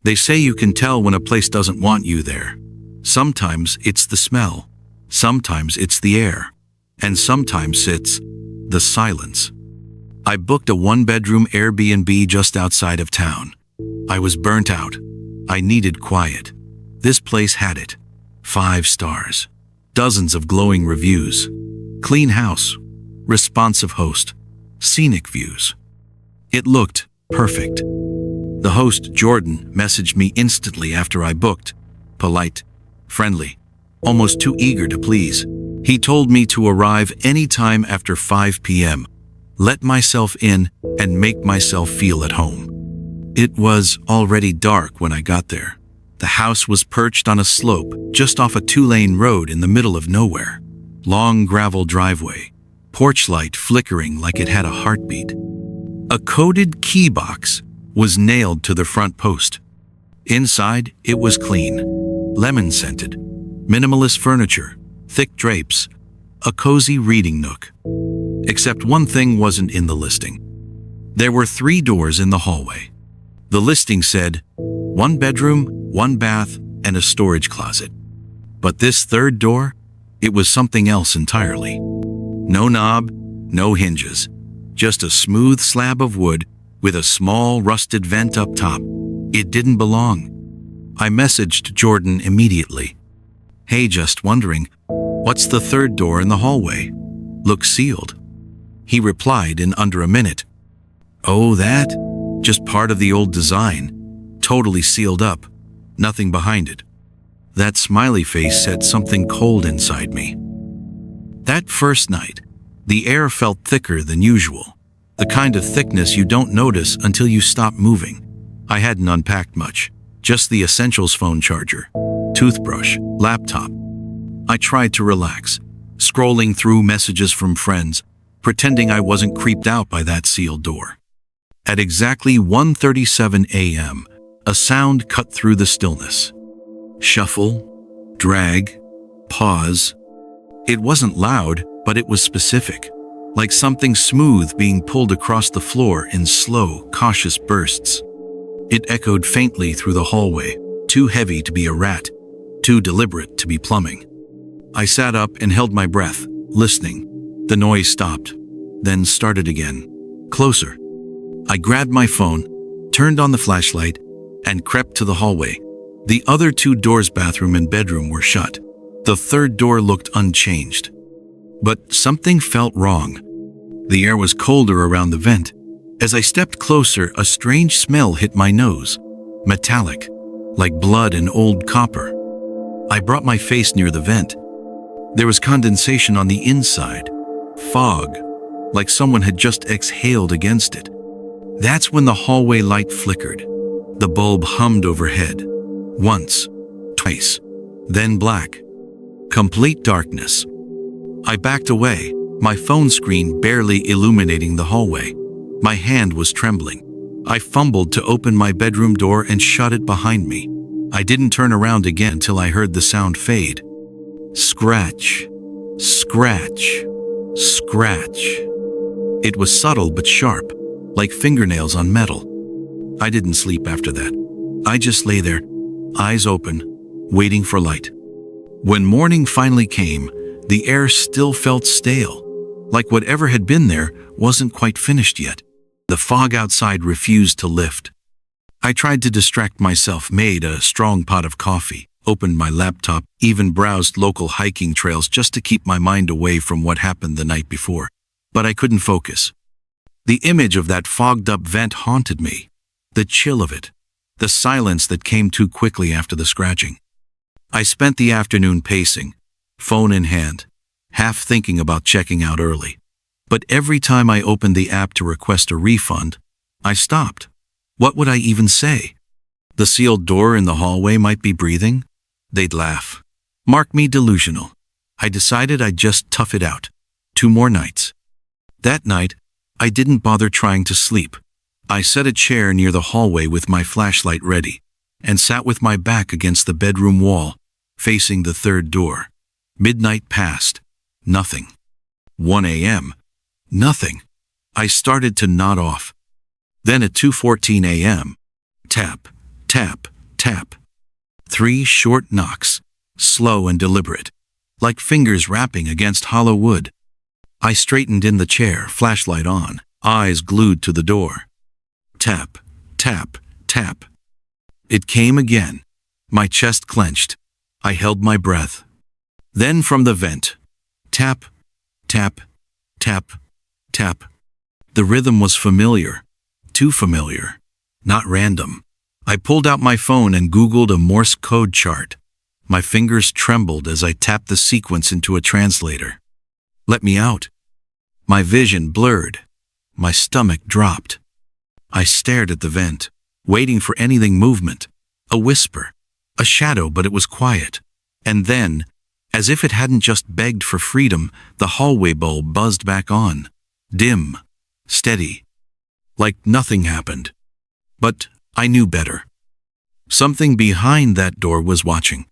They say you can tell when a place doesn't want you there. Sometimes it's the smell, sometimes it's the air, and sometimes it's the silence. I booked a one-bedroom Airbnb just outside of town. I was burnt out. I needed quiet. This place had it. 5 stars. Dozens of glowing reviews. Clean house. Responsive host. Scenic views. It looked perfect. The host, Jordan, messaged me instantly after I booked. Polite, friendly, almost too eager to please. He told me to arrive anytime after 5 p.m., let myself in, and make myself feel at home. It was already dark when I got there. The house was perched on a slope just off a 2-lane road in the middle of nowhere. Long gravel driveway, porch light flickering like it had a heartbeat. A coded key box was nailed to the front post. Inside, it was clean, lemon-scented, minimalist furniture, thick drapes, a cozy reading nook. Except one thing wasn't in the listing. There were 3 doors in the hallway. The listing said, 1 bedroom, 1 bath, and a storage closet. But this 3rd door, it was something else entirely. No knob, no hinges, just a smooth slab of wood with a small rusted vent up top. It didn't belong. I messaged Jordan immediately. Hey, just wondering, what's the 3rd door in the hallway? Looks sealed. He replied in under a minute. Oh, that? Just part of the old design. Totally sealed up. Nothing behind it. That smiley face said something cold inside me. That first night, the air felt thicker than usual. The kind of thickness you don't notice until you stop moving. I hadn't unpacked much. Just the essentials: phone charger, toothbrush, laptop. I tried to relax, scrolling through messages from friends, pretending I wasn't creeped out by that sealed door. At exactly 1:37 a.m., a sound cut through the stillness. Shuffle, drag, pause. It wasn't loud, but it was specific, like something smooth being pulled across the floor in slow, cautious bursts. It echoed faintly through the hallway, too heavy to be a rat, too deliberate to be plumbing. I sat up and held my breath, listening. The noise stopped, then started again, closer. I grabbed my phone, turned on the flashlight, and crept to the hallway. The other 2 doors, bathroom and bedroom, were shut. The 3rd door looked unchanged. But something felt wrong. The air was colder around the vent. As I stepped closer, a strange smell hit my nose. Metallic, like blood and old copper. I brought my face near the vent. There was condensation on the inside. Fog, like someone had just exhaled against it. That's when the hallway light flickered. The bulb hummed overhead. Once, twice, then black. Complete darkness. I backed away, my phone screen barely illuminating the hallway. My hand was trembling. I fumbled to open my bedroom door and shut it behind me. I didn't turn around again till I heard the sound fade. Scratch, scratch, scratch. It was subtle but sharp, like fingernails on metal. I didn't sleep after that. I just lay there, eyes open, waiting for light. When morning finally came, the air still felt stale, like whatever had been there wasn't quite finished yet. The fog outside refused to lift. I tried to distract myself, made a strong pot of coffee, opened my laptop, even browsed local hiking trails just to keep my mind away from what happened the night before. But I couldn't focus. The image of that fogged-up vent haunted me. The chill of it. The silence that came too quickly after the scratching. I spent the afternoon pacing, phone in hand, half thinking about checking out early. But every time I opened the app to request a refund, I stopped. What would I even say? The sealed door in the hallway might be breathing. They'd laugh. Mark me delusional. I decided I'd just tough it out. 2 more nights. That night, I didn't bother trying to sleep. I set a chair near the hallway with my flashlight ready, and sat with my back against the bedroom wall, facing the 3rd door. Midnight passed. Nothing. 1 a.m. Nothing. I started to nod off. Then at 2:14 a.m., tap, tap, 3 short knocks, slow and deliberate, like fingers rapping against hollow wood. I straightened in the chair, flashlight on, eyes glued to the door. Tap, tap, tap. It came again. My chest clenched. I held my breath. Then from the vent, tap, tap, tap, tap. The rhythm was familiar, too familiar, not random. I pulled out my phone and Googled a Morse code chart. My fingers trembled as I tapped the sequence into a translator. Let me out. My vision blurred. My stomach dropped. I stared at the vent, waiting for anything movement, a whisper, a shadow, but it was quiet. And then, as if it hadn't just begged for freedom, the hallway bulb buzzed back on, dim, steady, like nothing happened. But I knew better. Something behind that door was watching,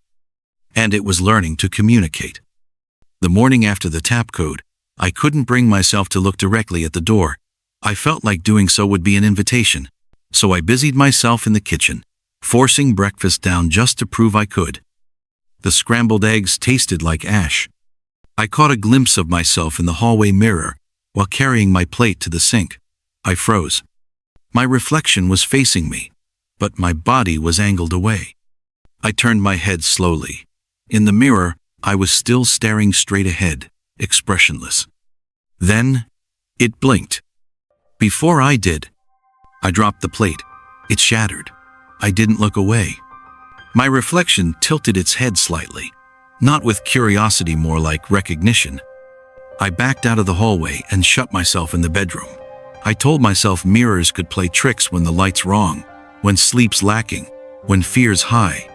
and it was learning to communicate. The morning after the tap code, I couldn't bring myself to look directly at the door. I felt like doing so would be an invitation, so I busied myself in the kitchen, forcing breakfast down just to prove I could. The scrambled eggs tasted like ash. I caught a glimpse of myself in the hallway mirror while carrying my plate to the sink. I froze. My reflection was facing me, but my body was angled away. I turned my head slowly. In the mirror, I was still staring straight ahead, expressionless. Then, it blinked. Before I did, I dropped the plate. It shattered. I didn't look away. My reflection tilted its head slightly, not with curiosity, more like recognition. I backed out of the hallway and shut myself in the bedroom. I told myself mirrors could play tricks when the light's wrong, when sleep's lacking, when fear's high.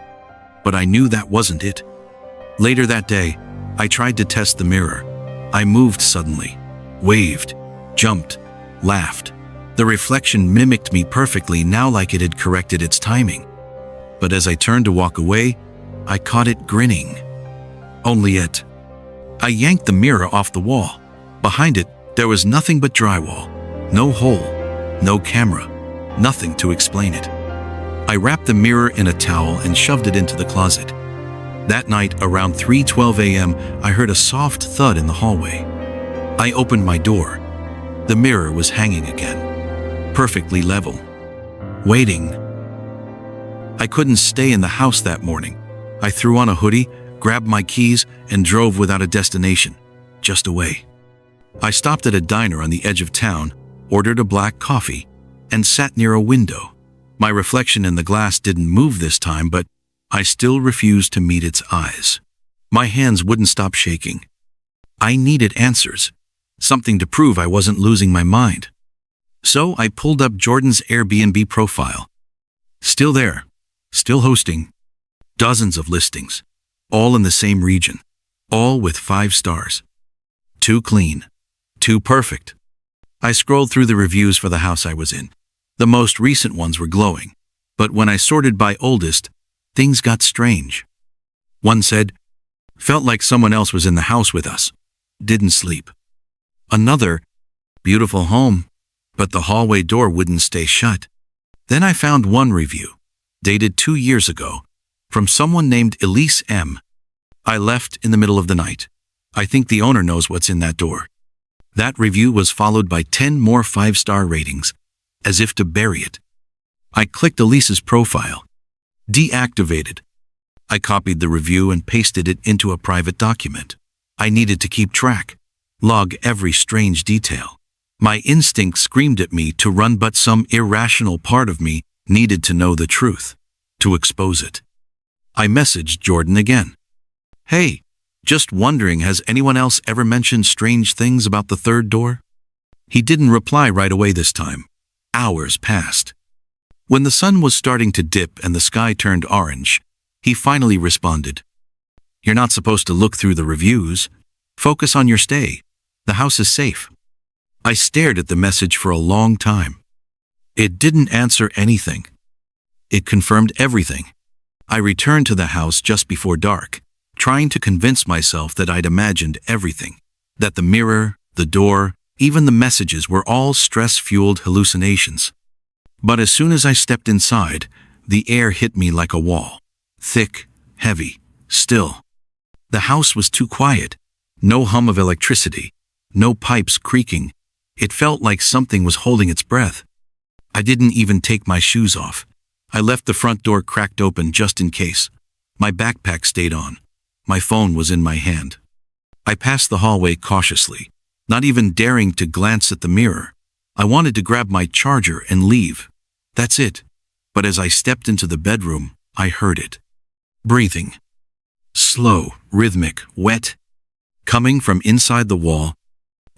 But I knew that wasn't it. Later that day, I tried to test the mirror. I moved suddenly, waved, jumped, laughed. The reflection mimicked me perfectly now, like it had corrected its timing. But as I turned to walk away, I caught it grinning. Only it. I yanked the mirror off the wall. Behind it, there was nothing but drywall. No hole, no camera, nothing to explain it. I wrapped the mirror in a towel and shoved it into the closet. That night, around 3:12 a.m., I heard a soft thud in the hallway. I opened my door. The mirror was hanging again, perfectly level, waiting. I couldn't stay in the house that morning. I threw on a hoodie, grabbed my keys, and drove without a destination, just away. I stopped at a diner on the edge of town, ordered a black coffee, and sat near a window. My reflection in the glass didn't move this time, but I still refused to meet its eyes. My hands wouldn't stop shaking. I needed answers, something to prove I wasn't losing my mind. So I pulled up Jordan's Airbnb profile. Still there, still hosting, dozens of listings, all in the same region, all with 5 stars. Too clean, too perfect. I scrolled through the reviews for the house I was in. The most recent ones were glowing, but when I sorted by oldest, things got strange. One said, "Felt like someone else was in the house with us. Didn't sleep." Another, "Beautiful home, but the hallway door wouldn't stay shut." Then I found one review, dated 2 years ago, from someone named Elise M. "I left in the middle of the night. I think the owner knows what's in that door." That review was followed by 10 more 5-star ratings, as if to bury it. I clicked Elise's profile. Deactivated. I copied the review and pasted it into a private document. I needed to keep track, log every strange detail. My instinct screamed at me to run, but some irrational part of me needed to know the truth, to expose it. I messaged Jordan again. "Hey, just wondering, has anyone else ever mentioned strange things about the third door?" He didn't reply right away this time. Hours passed. When the sun was starting to dip and the sky turned orange, he finally responded. "You're not supposed to look through the reviews. Focus on your stay. The house is safe." I stared at the message for a long time. It didn't answer anything. It confirmed everything. I returned to the house just before dark, trying to convince myself that I'd imagined everything, that the mirror, the door, even the messages were all stress-fueled hallucinations. But as soon as I stepped inside, the air hit me like a wall. Thick, heavy, still. The house was too quiet. No hum of electricity. No pipes creaking. It felt like something was holding its breath. I didn't even take my shoes off. I left the front door cracked open just in case. My backpack stayed on. My phone was in my hand. I passed the hallway cautiously, not even daring to glance at the mirror. I wanted to grab my charger and leave. That's it. But as I stepped into the bedroom, I heard it. Breathing. Slow, rhythmic, wet. Coming from inside the wall.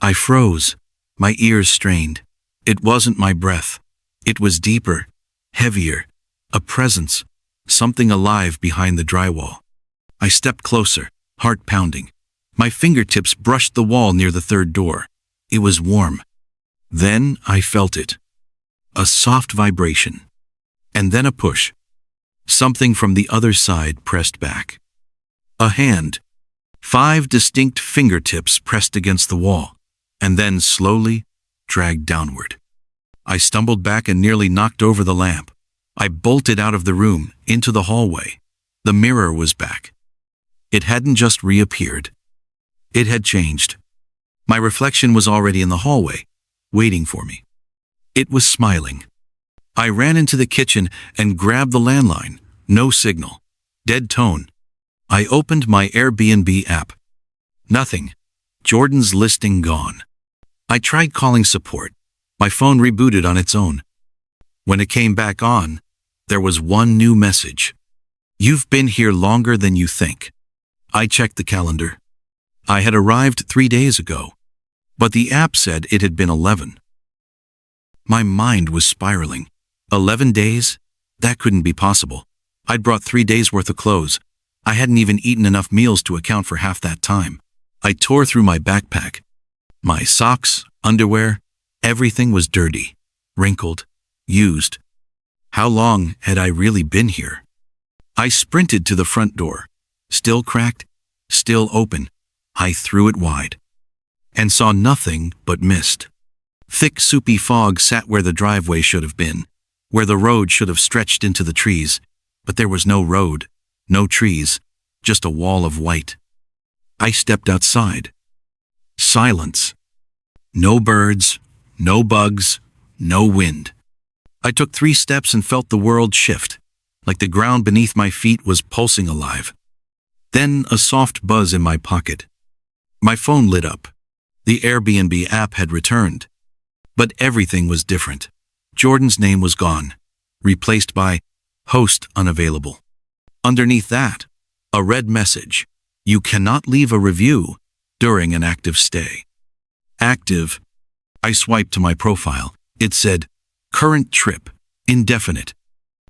I froze. My ears strained. It wasn't my breath. It was deeper, heavier, a presence, something alive behind the drywall. I stepped closer, heart pounding. My fingertips brushed the wall near the third door. It was warm. Then I felt it. A soft vibration. And then a push. Something from the other side pressed back. A hand. 5 distinct fingertips pressed against the wall, and then slowly dragged downward. I stumbled back and nearly knocked over the lamp. I bolted out of the room, into the hallway. The mirror was back. It hadn't just reappeared. It had changed. My reflection was already in the hallway, waiting for me. It was smiling. I ran into the kitchen and grabbed the landline. No signal. Dead tone. I opened my Airbnb app. Nothing. Jordan's listing gone. I tried calling support. My phone rebooted on its own. When it came back on, there was one new message. You've been here longer than you think. I checked the calendar. I had arrived 3 days ago, but the app said it had been 11. My mind was spiraling. 11 days? That couldn't be possible. I'd brought 3 days' worth of clothes. I hadn't even eaten enough meals to account for half that time. I tore through my backpack. My socks, underwear, everything was dirty, wrinkled, used. How long had I really been here? I sprinted to the front door. Still cracked, still open. I threw it wide and saw nothing but mist. Thick, soupy fog sat where the driveway should have been, where the road should have stretched into the trees, but there was no road, no trees, just a wall of white. I stepped outside. Silence. No birds, no bugs, no wind. I took 3 steps and felt the world shift, like the ground beneath my feet was pulsing alive. Then a soft buzz in my pocket. My phone lit up. The Airbnb app had returned. But everything was different. Jordan's name was gone, replaced by host unavailable. Underneath that, a red message. You cannot leave a review during an active stay. Active. I swiped to my profile. It said, current trip, indefinite.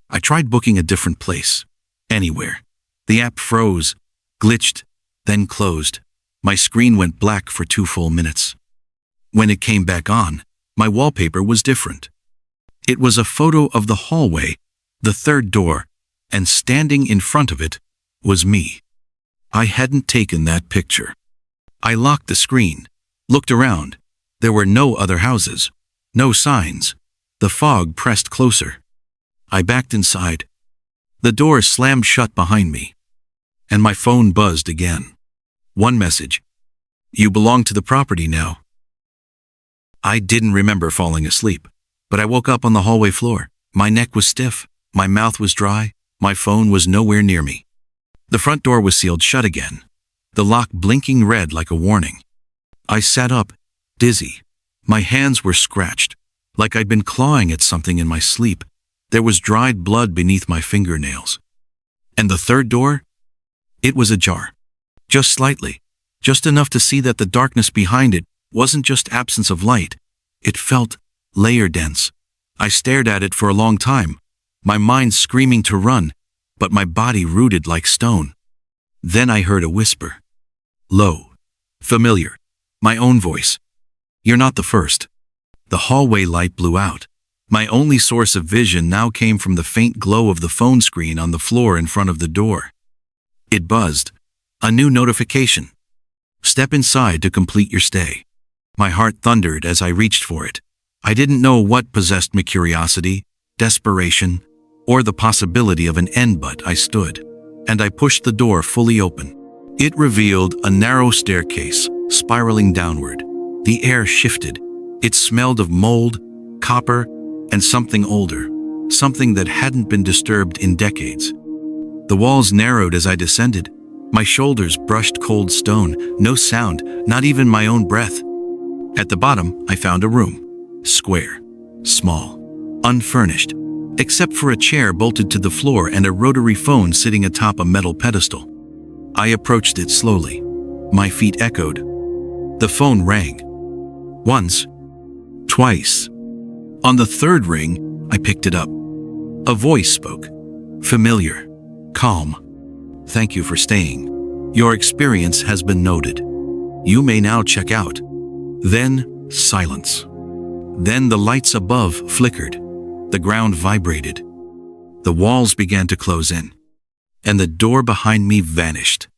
I tried booking a different place. Anywhere. The app froze, glitched, then closed. My screen went black for 2 full minutes. When it came back on, my wallpaper was different. It was a photo of the hallway, the third door, and standing in front of it was me. I hadn't taken that picture. I locked the screen, looked around. There were no other houses, no signs. The fog pressed closer. I backed inside. The door slammed shut behind me, and my phone buzzed again. One message. You belong to the property now. I didn't remember falling asleep, but I woke up on the hallway floor. My neck was stiff, my mouth was dry, my phone was nowhere near me. The front door was sealed shut again, the lock blinking red like a warning. I sat up, dizzy. My hands were scratched, like I'd been clawing at something in my sleep. There was dried blood beneath my fingernails. And the third door? It was ajar. Just slightly, just enough to see that the darkness behind it wasn't just absence of light. It felt layer dense. I stared at it for a long time, my mind screaming to run, but my body rooted like stone. Then I heard a whisper. Low. Familiar. My own voice. You're not the first. The hallway light blew out. My only source of vision now came from the faint glow of the phone screen on the floor in front of the door. It buzzed. A new notification. Step inside to complete your stay. My heart thundered as I reached for it. I didn't know what possessed me, curiosity, desperation, or the possibility of an end, but I stood. and I pushed the door fully open. It revealed a narrow staircase, spiraling downward. The air shifted. It smelled of mold, copper, and something older, something that hadn't been disturbed in decades. The walls narrowed as I descended. My shoulders brushed cold stone, no sound, not even my own breath. At the bottom, I found a room. Square, small, unfurnished, except for a chair bolted to the floor and a rotary phone sitting atop a metal pedestal. I approached it slowly. My feet echoed. The phone rang. Once, twice. On the third ring, I picked it up. A voice spoke. Familiar, calm. Thank you for staying. Your experience has been noted. You may now check out. Then, silence. Then the lights above flickered. The ground vibrated. The walls began to close in, and the door behind me vanished.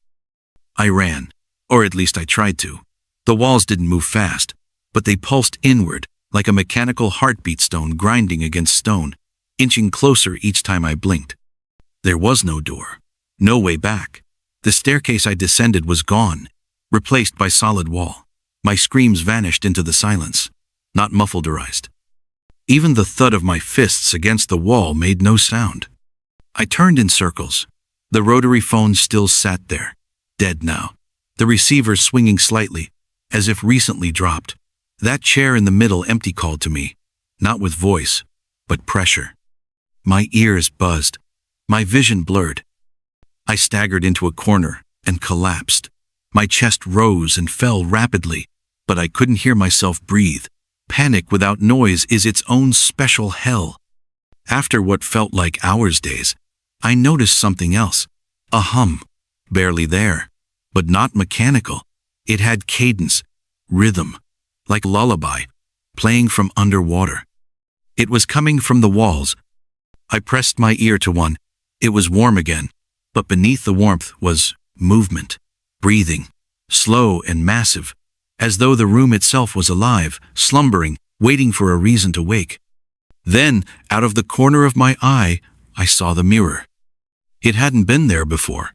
I ran, or at least I tried to. The walls didn't move fast, but they pulsed inward like a mechanical heartbeat, stone grinding against stone, inching closer each time I blinked. There was no door, no way back. The staircase I descended was gone, replaced by solid wall. My screams vanished into the silence, not muffled. Even the thud of my fists against the wall made no sound. I turned in circles. The rotary phone still sat there, dead now, the receiver swinging slightly, as if recently dropped. That chair in the middle empty called to me, not with voice, but pressure. My ears buzzed, my vision blurred. I staggered into a corner and collapsed. My chest rose and fell rapidly, but I couldn't hear myself breathe. Panic without noise is its own special hell. After what felt like hours days, I noticed something else. A hum, barely there, but not mechanical. It had cadence, rhythm, like a lullaby, playing from underwater. It was coming from the walls. I pressed my ear to one. It was warm again, but beneath the warmth was movement, breathing, slow and massive, as though the room itself was alive, slumbering, waiting for a reason to wake. Then, out of the corner of my eye, I saw the mirror. It hadn't been there before.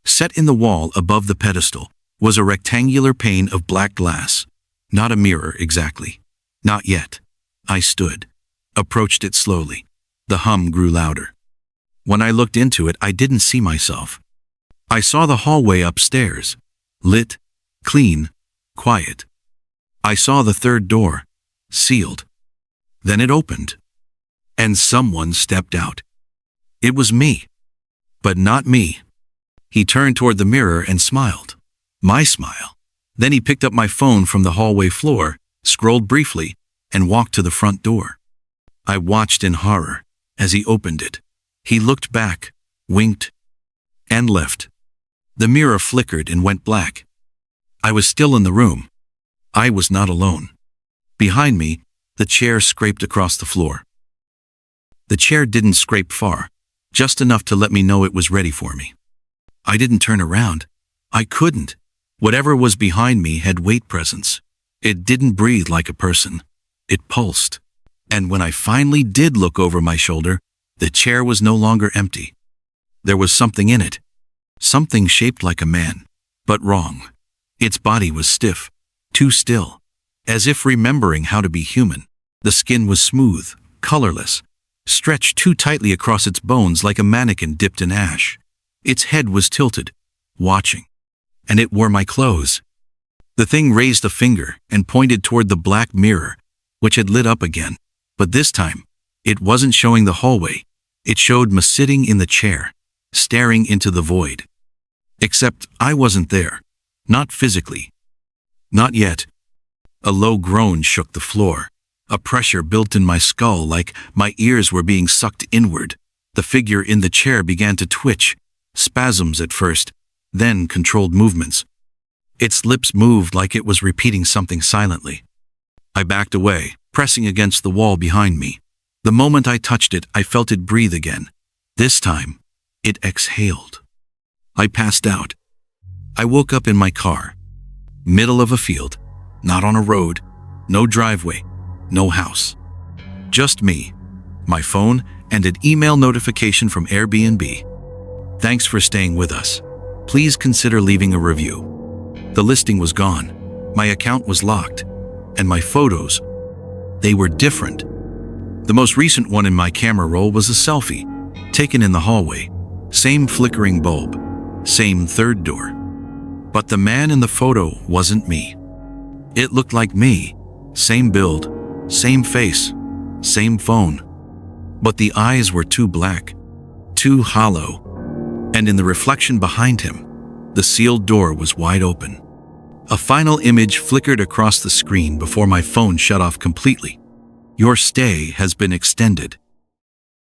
Set in the wall above the pedestal was a rectangular pane of black glass. Not a mirror exactly. Not yet. I stood, approached it slowly. The hum grew louder. When I looked into it, I didn't see myself. I saw the hallway upstairs, lit, clean, quiet. I saw the third door, sealed. Then it opened, and someone stepped out. It was me, but not me. He turned toward the mirror and smiled. My smile. Then he picked up my phone from the hallway floor, scrolled briefly, and walked to the front door. I watched in horror as he opened it. He looked back, winked, and left. The mirror flickered and went black. I was still in the room. I was not alone. Behind me, the chair scraped across the floor. The chair didn't scrape far, just enough to let me know it was ready for me. I didn't turn around. I couldn't. Whatever was behind me had weight presence. It didn't breathe like a person. It pulsed. And when I finally did look over my shoulder, the chair was no longer empty. There was something in it. Something shaped like a man, but wrong. Its body was stiff, too still, as if remembering how to be human. The skin was smooth, colorless, stretched too tightly across its bones like a mannequin dipped in ash. Its head was tilted, watching, and it wore my clothes. The thing raised a finger and pointed toward the black mirror, which had lit up again, but this time, it wasn't showing the hallway. It showed me sitting in the chair, staring into the void. Except I wasn't there, not physically. Not yet. A low groan shook the floor. A pressure built in my skull like my ears were being sucked inward. The figure in the chair began to twitch, spasms at first, then controlled movements. Its lips moved like it was repeating something silently. I backed away, pressing against the wall behind me. The moment I touched it, I felt it breathe again. This time, it exhaled. I passed out. I woke up in my car. Middle of a field, not on a road, no driveway, no house. Just me, my phone, and an email notification from Airbnb. Thanks for staying with us. Please consider leaving a review. The listing was gone. My account was locked. And my photos, they were different. The most recent one in my camera roll was a selfie, taken in the hallway. Same flickering bulb, same third door. But the man in the photo wasn't me. It looked like me. Same build, same face, same phone. But the eyes were too black, too hollow. And in the reflection behind him, the sealed door was wide open. A final image flickered across the screen before my phone shut off completely. Your stay has been extended.